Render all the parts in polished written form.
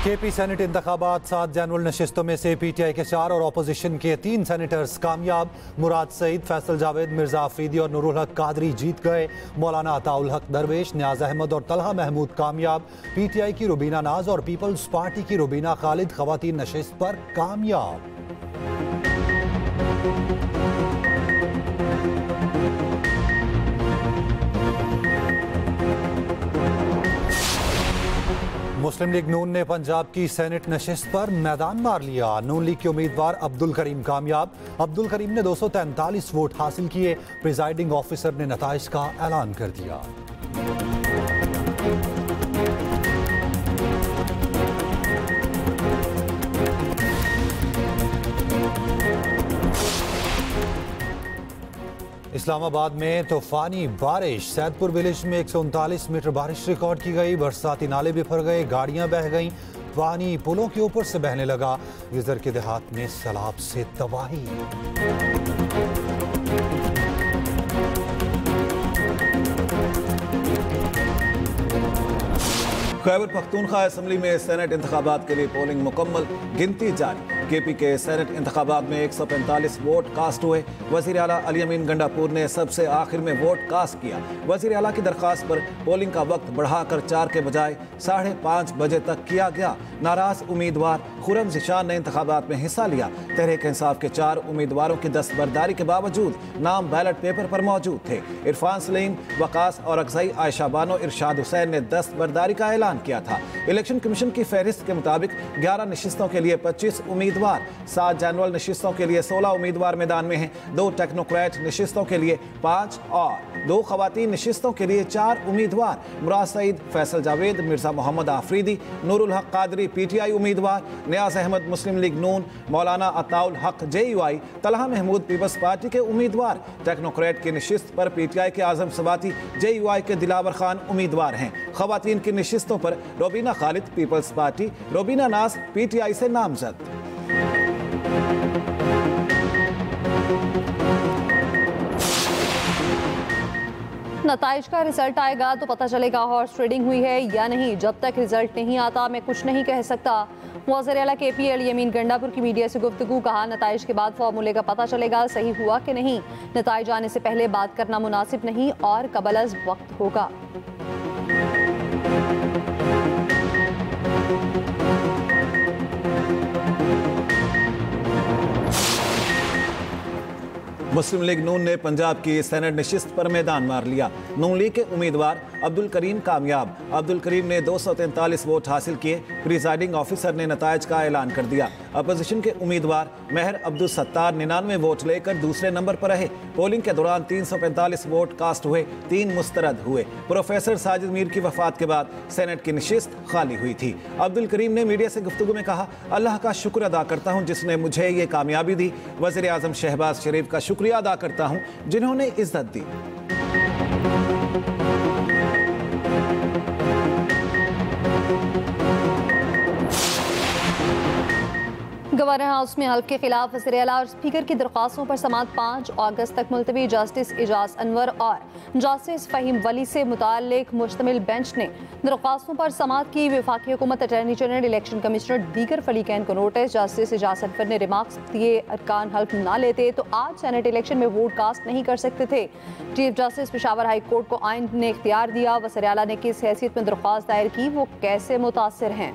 KP senate इंतखाबात 7 general नशिस्तों में से पीटीआई के 4 और अपोजिशन के 3 सेनेटर्स कामयाब। मुराद सईद, फैसल जावेद, मिर्जा अफरीदी और नूरुल हक कादरी जीत गए। मौलाना अताउल हक दरवेश, नियाज अहमद और तलहा महमूद कामयाब। पीटीआई की रुबीना नाज और पीपल्स पार्टी की रुबीना खालिद खवातीन नशिस्त पर कामयाब। मुस्लिम लीग नून ने पंजाब की सेनेट नशिस्त पर मैदान मार लिया। नून लीग के उम्मीदवार अब्दुल करीम कामयाब। अब्दुल करीम ने 243 वोट हासिल किए। प्रिजाइडिंग ऑफिसर ने नताइज का ऐलान कर दिया। इस्लामाबाद में तूफानी बारिश। सैदपुर विलेज में 139 मीटर बारिश रिकॉर्ड की गई। बरसाती नाले बिफर गए, गाड़ियां बह गईं, पानी पुलों के ऊपर से बहने लगा। गिजर के देहात में सैलाब से तबाही। खैबर पख्तूनख्वा असेंबली में सेनेट इंतखाबात के लिए पोलिंग मुकम्मल, गिनती जारी। केपी के सेनेट इंतखाबात में 145 वोट कास्ट हुए। वज़ीर आला अली अमीन गंडापुर ने सबसे आखिर में वोट कास्ट किया। वज़ीर आला की दरख्वास्त पर पोलिंग का वक्त बढ़ाकर 4 के बजाय 5:30 बजे तक किया गया। नाराज उम्मीदवार खुरम ज़िशान ने इंतखाबात में हिस्सा लिया। तहरीक इंसाफ के 4 उम्मीदवारों की दस्तबरदारी के बावजूद नाम बैलेट पेपर पर मौजूद थे। इरफान सलीम, वकास और अक्सई, आयशा बानो, इरशाद हुसैन ने दस्तबरदारी का ऐलान किया था। इलेक्शन कमीशन की फहरिस्त के मुताबिक 11 नशिस्तों के लिए 25 उम्मीदवार, 7 जनरल नशिस्तों के लिए 16 उम्मीदवार मैदान में हैं। 2 टेक्नोक्रेट नशिस्तों के लिए 5 और 2 खवातीन नशिस्तों के लिए 4 उम्मीदवार। मुराद सईद, फैसल जावेद, मिर्जा मोहम्मद आफरीदी, नूरुल हक कादरी पीटीआई उम्मीदवार, नियाज अहमद मुस्लिम लीग नून, Maulana Ataul Haq JUI, Talha Mahmood Peoples Party के उम्मीदवार। टेक्नोक्रेट की नशिस्त पर पीटीआई के आजम सवाती जेयूआई के दिलावर खान उम्मीदवार हैं। खवातीन की नशिस्तों पर रुबीना खालिद पीपल्स पार्टी, रुबीना नाज पीटीआई से नामजद। नताइज का रिजल्ट आएगा तो पता चलेगा हॉर्स ट्रेडिंग हुई है या नहीं। जब तक रिजल्ट नहीं आता मैं कुछ नहीं कह सकता। वज़ीर आला केपी अली अमीन गंडापुर की मीडिया से गुफ्तगू। कहा, नताइज के बाद फार्मूले का पता चलेगा सही हुआ कि नहीं। नताइज आने से पहले बात करना मुनासिब नहीं और कबल अज़ वक्त होगा। मुस्लिम लीग नून ने पंजाब की सेनेट नशिस्त पर मैदान मार लिया। नून लीग के उम्मीदवार अब्दुल करीम कामयाब। अब्दुल करीम ने 243 वोट हासिल किए। प्रिजाइडिंग ऑफिसर ने नताइज का ऐलान कर दिया। अपोजिशन के उम्मीदवार महर अब्दुल सत्तार 99 वोट लेकर दूसरे नंबर पर रहे। पोलिंग के दौरान 345 वोट कास्ट हुए, 3 मुस्तरद हुए। प्रोफेसर साजिद मीर की वफात के बाद सेनेट की नशिस्त खाली हुई थी। अब्दुल करीम ने मीडिया से गुफ्तगू में कहा, अल्लाह का शुक्र अदा करता हूँ जिसने मुझे ये कामयाबी दी। वज़ीर आज़म शहबाज शरीफ का शुक्रिया अदा करता हूँ जिन्होंने इज्जत दी। गवर्नर हाउस में हल्फ के खिलाफ वज़ीर आला और स्पीकर की दरख्वास्तों पर समाअत 5 अगस्त तक मुलतवी। जस्टिस एजाज अनवर और जस्टिस फ़हीम वली से मुताल्लिक मुश्तमिल बेंच ने दरख्वास्तों पर समाअत की। वफाकी हुकूमत, अटॉर्नी जनरल, इलेक्शन कमिश्नर, दीगर फरीकैन को नोटिस। जस्टिस एजाज अनवर ने रिमार्क्स दिए, अरकान हल्फ ना लेते तो आज सेनेट इलेक्शन में वोट कास्ट नहीं कर सकते थे। Chief justice Peshawar high court को आइन ने इख्तियार दिया। वज़ीर आला ने किस हैसियत में दरख्वास्त दायर की, वो कैसे मुतासिर हैं।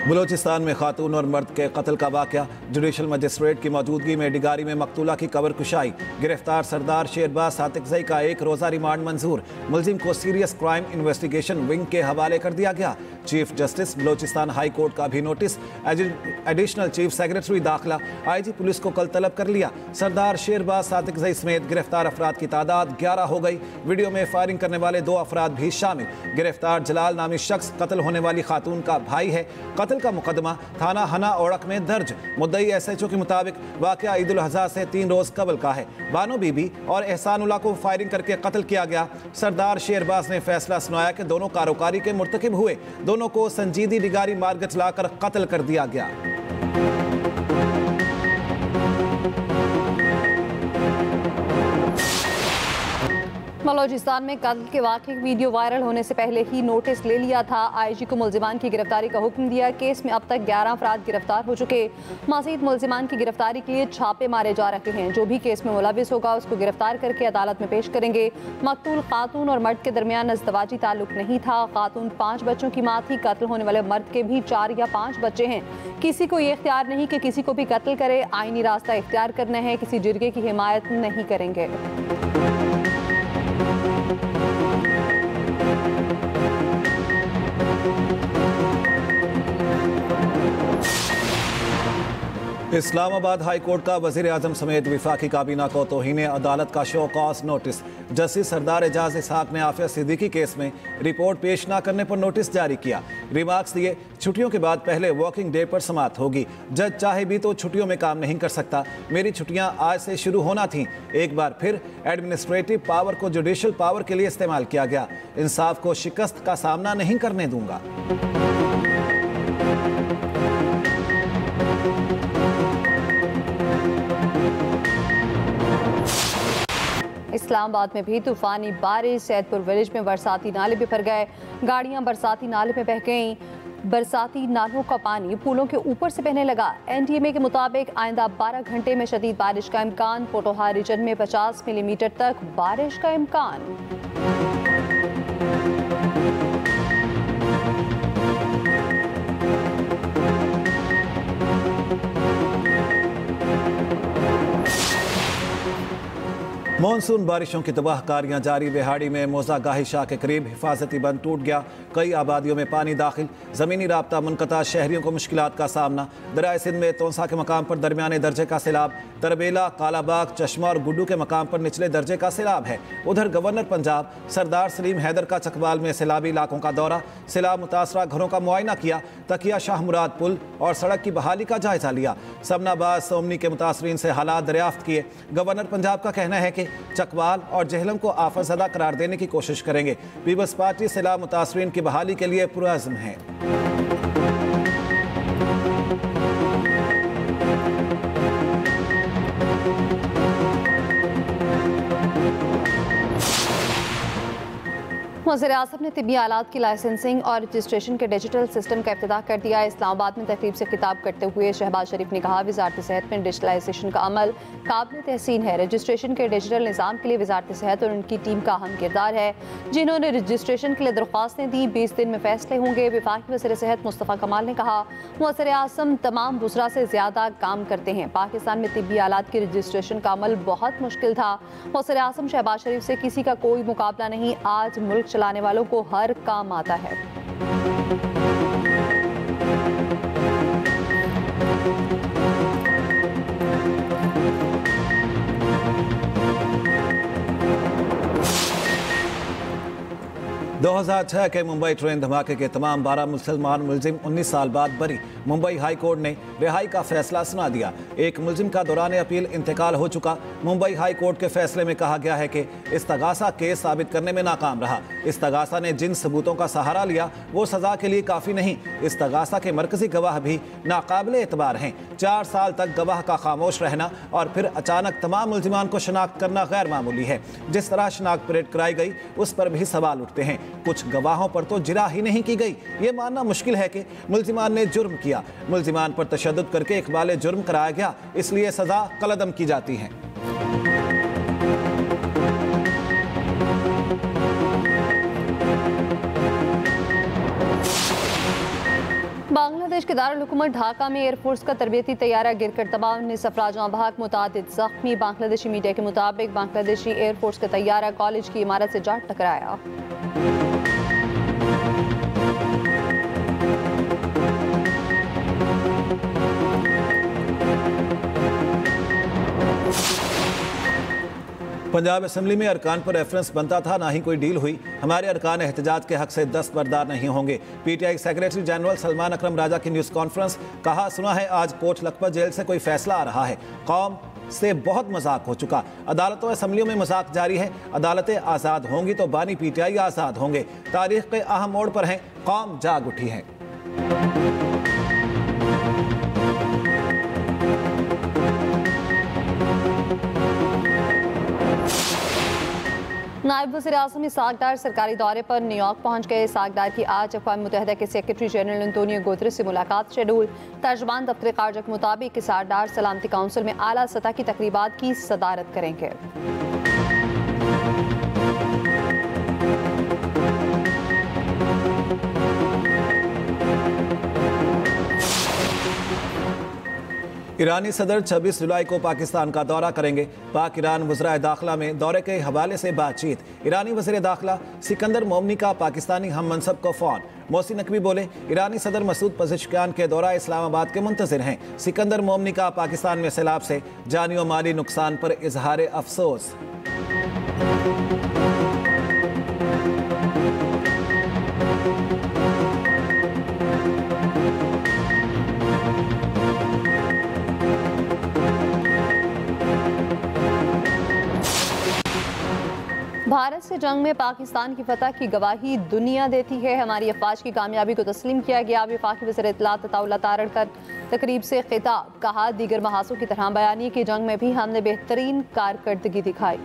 बलोचिस्तान में खातून और मर्द के कत्ल का वाक़या। जुडिशल मजिस्ट्रेट की मौजूदगी में डिगारी में मकतूला की कबर कुशाई। गिरफ्तार सरदार शेरबाज सातिकज़ई का 1 रोज़ा रिमांड मंजूर। मुलजिम को सीरियस क्राइम इन्वेस्टिगेशन विंग के हवाले कर दिया गया। Chief justice Balochistan high court का भी नोटिस। एडिशनल चीफ सेक्रेटरी दाखिला IG पुलिस को कल तलब कर लिया। सरदार शेरबाज सातिकज़ई समेत गिरफ्तार अफराद की तादाद 11 हो गई। वीडियो में फायरिंग करने वाले 2 अफराद भी शामिल। गिरफ्तार जलाल नामी शख्स कत्ल होने वाली खातून का भाई है। कत्ल का मुकदमा थाना हना ओड़क में दर्ज। मुद्दई SHO के मुताबिक वाक़या ईद उल अज़हा से 3 रोज़ कबल का है। बानो बीबी और एहसानुल्लाह को फायरिंग करके कत्ल किया गया। सरदार शेरबाज ने फैसला सुनाया कि दोनों कारोकारी के मुर्तकिब हुए। दोनों को संजीदी निगारी मार्गच लाकर कत्ल कर दिया गया। बलोचिस्तान में कत्ल के वाक़े की वीडियो वायरल होने से पहले ही नोटिस ले लिया था। आईजी को मुल्जिमान की गिरफ्तारी का हुक्म दिया। केस में अब तक 11 अफराद गिरफ्तार हो चुके। मज़ीद मुल्जिमान की गिरफ्तारी के लिए छापे मारे जा रहे हैं। जो भी केस में मुलविस होगा उसको गिरफ्तार करके अदालत में पेश करेंगे। मकतूल खातून और मर्द के दरमियान अज़दवाजी ताल्लुक नहीं था। खातून 5 बच्चों की माँ थी। कत्ल होने वाले मर्द के भी 4 या 5 बच्चे हैं। किसी को ये इख्तियार नहीं कि किसी को भी कत्ल करे। आईनी रास्ता इख्तियार करना है। किसी जिरगे की हिमायत नहीं करेंगे। इस्लामाबाद हाई कोर्ट का वजीर आजम समेत विफाकी काबीना को तौहीन अदालत का शो कॉज नोटिस। जस्टिस सरदार एजाज इसहाक ने आफिया सिद्दीकी केस में रिपोर्ट पेश न करने पर नोटिस जारी किया। रिमार्क्स दिए, छुट्टियों के बाद पहले वर्किंग डे पर समाप्त होगी। जज चाहे भी तो छुट्टियों में काम नहीं कर सकता। मेरी छुट्टियां आज से शुरू होना थीं। एक बार फिर एडमिनिस्ट्रेटिव पावर को जुडिशल पावर के लिए इस्तेमाल किया गया। इंसाफ को शिकस्त का सामना नहीं करने दूंगा। इस्लामाबाद में भी तूफानी बारिश। सैदपुर विलेज में बरसाती नाले भी भर गए। गाड़ियां बरसाती नाले में बह गईं। बरसाती नालों का पानी पुलों के ऊपर से बहने लगा। NTMA के मुताबिक आइंदा 12 घंटे में शदीद बारिश का इम्कान। पोटोहा रीजन में 50 मिलीमीटर तक बारिश का इम्कान। मानसून बारिशों की तबाहकारियां जारी। बिहाड़ी में मौजा गाही शाह के करीब हिफाजती बंद टूट गया। कई आबादियों में पानी दाखिल। ज़मीनी राब्ता मुनक़ता। शहरियों को मुश्किलात का सामना। दरियाए सिंध में तोंसा के मकाम पर दरमियाने दर्जे का सैलाब। तरबेला, कालाबाग, चश्मा और गुड्डू के मकाम पर निचले दर्जे का सैलाब है। उधर गवर्नर पंजाब सरदार सलीम हैदर का चकवाल में सैलाबी इलाकों का दौरा। सैलाब मुतासरा घरों का मुआयना किया। तकिया शाह मुराद पुल और सड़क की बहाली का जायजा लिया। समनाबाद सोमनी के मुतासरीन से हालात दरियाफ्त किए। गवर्नर पंजाब का कहना है कि चकवाल और जहलम को आफतज़दा करार देने की कोशिश करेंगे। पीपल्स पार्टी सैलाब मुतासरीन की बहाली के लिए पुरअज़्म है। वज़ीर आज़म ने तिब्बी आलात की लाइसेंसिंग और रजिस्ट्रेशन के डिजिटल सिस्टम का इफ्तिताह कर दिया। इस्लामाबाद में तकरीब से खिताब करते हुए शहबाज शरीफ ने कहा, वज़ारत सेहत में डिजिटलाइजेशन का अमल काबिल तहसीन है। रजिस्ट्रेशन के डिजिटल निज़ाम के लिए वज़ारत सेहत और उनकी टीम का अहम किरदार है। जिन्होंने रजिस्ट्रेशन के लिए दरख्वास्तें दी, 20 दिन में फैसले होंगे। वफाकी वज़ीर सेहत मुस्तफ़ा कमाल ने कहा, वज़ीर आज़म तमाम बुज़रा से ज़्यादा काम करते हैं। पाकिस्तान में तिब्बी आलात की रजिस्ट्रेशन का अमल बहुत मुश्किल था। वज़ीर आज़म शहबाज शरीफ से किसी का कोई मुकाबला नहीं। आज मुल्क चलाने वालों को हर काम आता है। दो 2006 के मुंबई ट्रेन धमाके के तमाम 12 मुसलमान मुलजिम 19 साल बाद बरी। मुंबई हाई कोर्ट ने रिहाई का फैसला सुना दिया। एक मुलजिम का दौरान अपील इंतकाल हो चुका। मुंबई हाई कोर्ट के फैसले में कहा गया है कि इस्तगासा केस साबित करने में नाकाम रहा। इस्तगासा ने जिन सबूतों का सहारा लिया वो सजा के लिए काफ़ी नहीं। इस्तगासा के मरकजी गवाह भी नाकाबिले एतबार हैं। 4 साल तक गवाह का खामोश रहना और फिर अचानक तमाम मुलजिमान को शनाख्त करना गैर मामूली है। जिस तरह शनाख्त परेड कराई गई उस पर भी सवाल उठते हैं। कुछ गवाहों पर तो जिरा ही नहीं की गई। ये मानना मुश्किल है कि मुल्जिमान ने जुर्म किया। मुल्जिमान पर तशद्दुद करके इकबाल जुर्म कराया गया, इसलिए सजा कलअदम की जाती है। बांग्लादेश के दारुल हुकूमत ढाका में एयरफोर्स का तरबियती तैयारा गिरकर तबाह। 19 अफराद जहां बहक, मुतादिद जख्मी। बांग्लादेशी मीडिया के मुताबिक बांग्लादेशी एयरफोर्स का तैयारा कॉलेज की इमारत से जा टकराया। पंजाब असम्बली में अरकान पर रेफरेंस बनता था, ना ही कोई डील हुई। हमारे अरकान एहतजाज के हक से दस्तबरदार नहीं होंगे। PTI सेक्रेटरी जनरल सलमान अकरम राजा की न्यूज़ कॉन्फ्रेंस। कहा, सुना है आज कोट लखपत जेल से कोई फैसला आ रहा है। कौम से बहुत मजाक हो चुका। अदालतों असम्बलियों में मजाक जारी है। अदालतें आज़ाद होंगी तो बानी PTI आज़ाद होंगे। तारीख के अहम मोड़ पर हैं, कौम जाग उठी है। नायब वज़ीर-ए-आज़म इसाक-डार सरकारी दौरे पर न्यूयॉर्क पहुंच गए। इसाक-डार की आज अक़वाम मुत्तहिदा के सेक्रेटरी जनरल एंटोनियो गुतरेस से मुलाकात शेड्यूल। तर्जमान दफ्तर ख़ारजा के मुताबिक इसाक-डार सलामती काउंसिल में आला सतह की तकरीबात की सदारत करेंगे। ईरानी सदर 26 जुलाई को पाकिस्तान का दौरा करेंगे। पाक ईरान वज़राए दाखिला में दौरे के हवाले से बातचीत। ईरानी वज़ीर दाखिला सिकंदर मोमनी का पाकिस्तानी हम मनसब को फ़ोन। मोहसिन नकवी बोले, ईरानी सदर मसूद पज़ेश्कियान के दौरा इस्लामाबाद के मुंतज़िर हैं। सिकंदर मोमनी का पाकिस्तान में सैलाब से जानी और माली नुकसान पर इजहार अफसोस। भारत से जंग में पाकिस्तान की फतह की गवाही दुनिया देती है। हमारी अफवाज की कामयाबी को तस्लीम किया गया। वफाकी वज़ीर इत्तलात अताउल्लाह तारड़कर तकरीब से खिताब। कहा, दीगर महासों की तरह बयानी की जंग में भी हमने बेहतरीन कारकर्दगी दिखाई।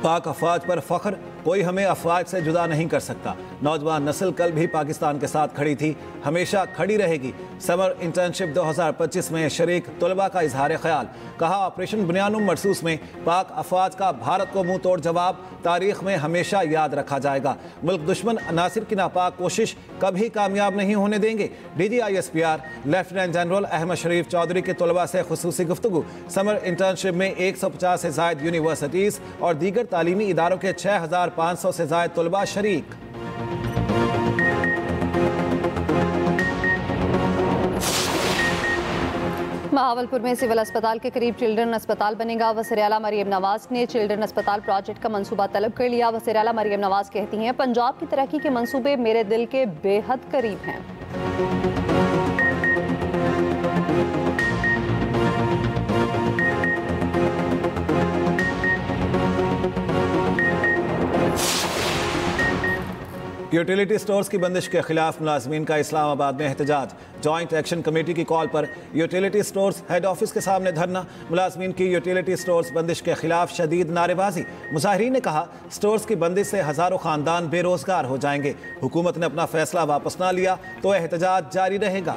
पाक अफवाज पर फख्र, कोई हमें अफवाज से जुदा नहीं कर सकता। नौजवान नस्ल कल भी पाकिस्तान के साथ खड़ी थी, हमेशा खड़ी रहेगी। समर इंटर्नशिप 2025 में शरीक तलबा का इजहार ख्याल। कहा, ऑपरेशन बुनियानुम मरसूस में पाक अफवाज का भारत को मुंह तोड़ जवाब तारीख में हमेशा याद रखा जाएगा। मुल्क दुश्मन अनासिर की नापाक कोशिश कभी कामयाब नहीं होने देंगे। DGISPR लेफ्टिनेंट जनरल अहमद शरीफ चौधरी के तलबा से खुसूसी गुफ्तगू। समर इंटर्नशिप में 150 से ज़ायद यूनिवर्सिटीज़ और दीगर तालीमी इदारों के 6500 से ज़ायद तलबा शरीक। बहावलपुर में सिविल अस्पताल के करीब चिल्ड्रन अस्पताल बनेगा। वज़ीर-ए-आला मरियम नवाज ने चिल्ड्रन अस्पताल प्रोजेक्ट का मंसूबा तलब कर लिया। वज़ीर-ए-आला मरियम नवाज कहती हैं, पंजाब की तरक्की के मंसूबे मेरे दिल के बेहद करीब हैं। यूटिलिटी स्टोर्स की बंदिश के खिलाफ मुलाजमीन का इस्लामाबाद में एहतजाज। जॉइंट एक्शन कमेटी की कॉल पर यूटिलिटी स्टोर्स हेड ऑफिस के सामने धरना। मुलाजमीन की यूटिलिटी स्टोर्स बंदिश के खिलाफ शदीद नारेबाजी। मुजाहिरीन ने कहा, स्टोर्स की बंदिश से हजारों खानदान बेरोजगार हो जाएंगे। हुकूमत ने अपना फैसला वापस ना लिया तो एहतजाज जारी रहेगा।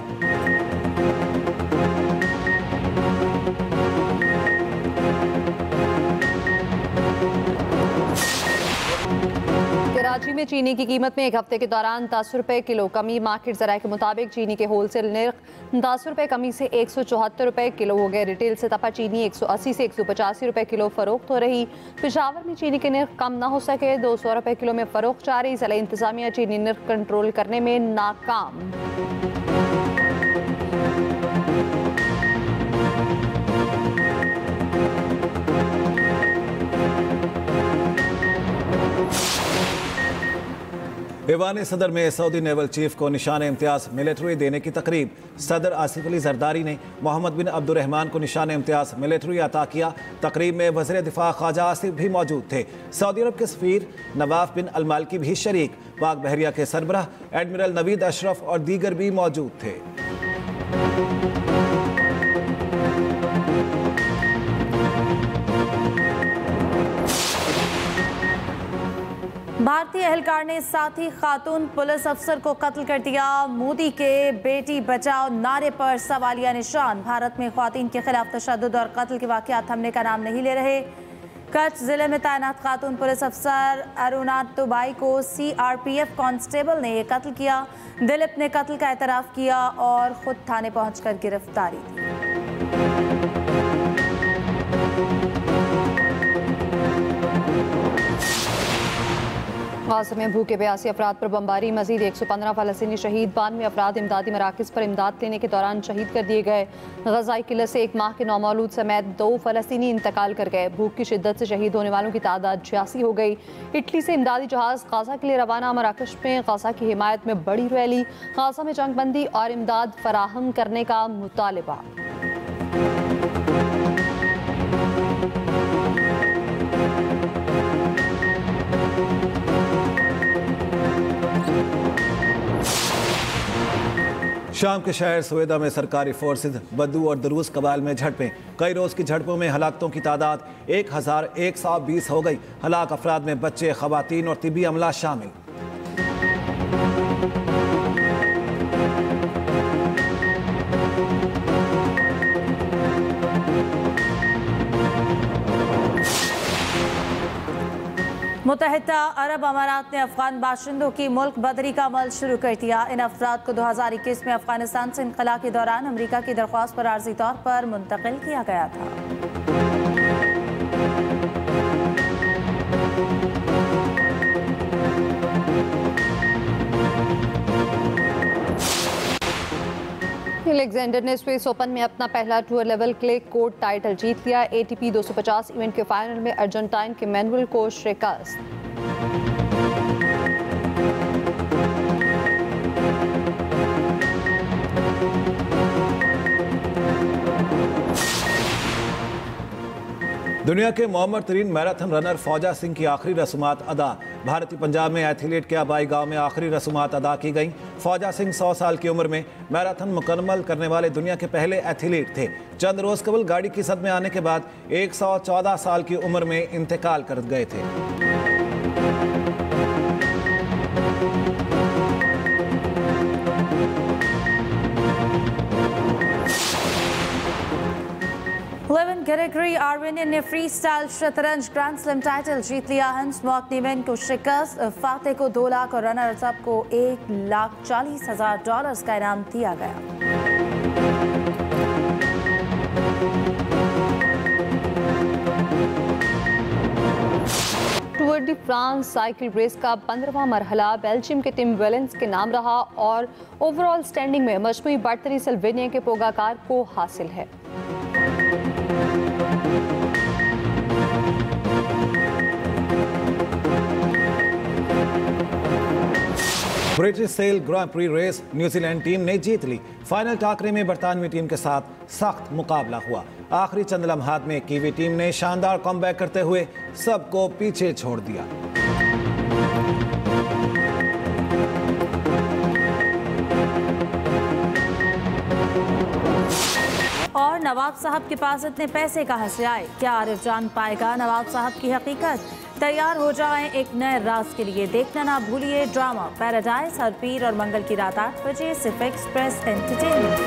कराची में चीनी की कीमत में एक हफ्ते के दौरान 10 रुपए किलो कमी। मार्केट ज़राए के मुताबिक चीनी के होलसेल नर्ख 10 रुपए कमी से 174 रुपए किलो हो गए। रिटेल से तपा चीनी 180 से 185 रुपए किलो फरोख्त हो रही। पेशावर में चीनी के नर्ख कम ना हो सके, 200 रुपए किलो में फरोख्त जारी। ज़िला इंतजामिया चीनी नर्ख कंट्रोल करने में नाकाम। ईवान सदर में सऊदी नेवल चीफ को निशान इम्तियाज मिलिट्री देने की तकरीब। सदर आसिफ अली जरदारी ने मोहम्मद बिन अब्दुर्रहमान को निशान इम्तियाज मिलिट्री अता किया। तकरीब में वज़ीर दिफा ख्वाजा आसिफ भी मौजूद थे। सऊदी अरब के सफ़ीर नवाफ बिन अलमालकी भी शरीक। पाक बहरिया के सरबराह एडमिरल नवीद अशरफ और दीगर भी मौजूद थे। भारतीय एहलकार ने साथी खातून पुलिस अफसर को कत्ल कर दिया। मोदी के बेटी बचाओ नारे पर सवालिया निशान। भारत में ख्वातीन के खिलाफ तशद्दुद और कत्ल के वाक़यात थमने का नाम नहीं ले रहे। कच्छ जिले में तैनात खातून पुलिस अफसर अरुणा तुबाई को CRPF कांस्टेबल ने कत्ल किया। दिलीप ने कत्ल का एतराफ़ किया और खुद थाने पहुंचकर गिरफ्तारी दी। गाज़ा में भूखे प्यासे अफराद पर बमबारी। मजीद 115 फ़लस्तीनी शहीद, 92 अफराद इमदादी मराकज़ पर इमदाद लेने के दौरान शहीद कर दिए गए। गज़ाई किल्लत से 1 माह के नौमौलूद समेत 2 फ़लस्तीनी इंतकाल कर गए। भूख की शिद्दत से शहीद होने वालों की तादाद 86 हो गई। इटली से इमदादी जहाज़ गाज़ा के लिए रवाना। मराकश में गाज़ा की हिमायत में बड़ी रैली। गाज़ा में जंगबंदी और इमदाद फराहम करने का मुतालबा। शाम के शहर सुवेदा में सरकारी फोर्सेज बद्दू और दरूज कबाइल में झड़पें। कई रोज की झड़पों में हलाकतों की तादाद 1120 हो गई। हलाक अफराद में बच्चे, खवातीन और तिबी अमला शामिल। मुत्तहिदा अरब अमारात ने अफगान बाशिंदों की मुल्क बदरी का अमल शुरू कर दिया। इन अफराद को 2021 में अफगानिस्तान से इनखला के दौरान अमरीका की दरख्वास्त पर आर्जी तौर पर मुंतकिल किया गया था। अलेक्जेंडर ने स्विस ओपन में अपना पहला tour level clay court title जीत लिया। ATP 250 इवेंट के फाइनल में अर्जेंटाइन के मैनुअल को शिकस्त। दुनिया के मौमर तरीन मैराथन रनर फौजा सिंह की आखिरी रसूमात अदा। भारतीय पंजाब में एथलीट के आबाई गांव में आखिरी रसूमात अदा की गई। फौजा सिंह 100 साल की उम्र में मैराथन मुकम्मल करने वाले दुनिया के पहले एथलीट थे। चंद रोज कबल गाड़ी की सद में आने के बाद 114 साल की उम्र में इंतकाल कर गए थे। लेविन ग्रेगरी आर्मेनियन ने फ्री स्टाइल शतरंज ग्रैंड स्लैम टाइटल जीत लिया। हंस मॉकनीवेन को शिकस्त। फातेह को 2 लाख और रनर्स अप को $1,40,000 का इनाम दिया गया। Tour de France cycle race का 15वां मरहला बेल्जियम के टिम वेलेंस के नाम रहा और ओवरऑल स्टैंडिंग में मजमूई बढ़तरी सिल्वेनिया के पोगाकार को हासिल है। ब्रिटिश सेल ग्रां प्री रेस न्यूजीलैंड टीम ने जीत ली। फाइनल टाकरे में बरतानवी टीम के साथ सख्त मुकाबला हुआ। आखिरी चंद लम्हात में कीवी टीम ने शानदार कमबैक करते हुए सबको पीछे छोड़ दिया। और नवाब साहब के पास इतने पैसे कहां से आए? क्या आरिफ जान पाएगा नवाब साहब की हकीकत? तैयार हो जाएं एक नए राज के लिए। देखना ना भूलिए ड्रामा पैराडाइज हर पीर और मंगल की रात 8 बजे सिर्फ एक्सप्रेस एंटरटेनमेंट।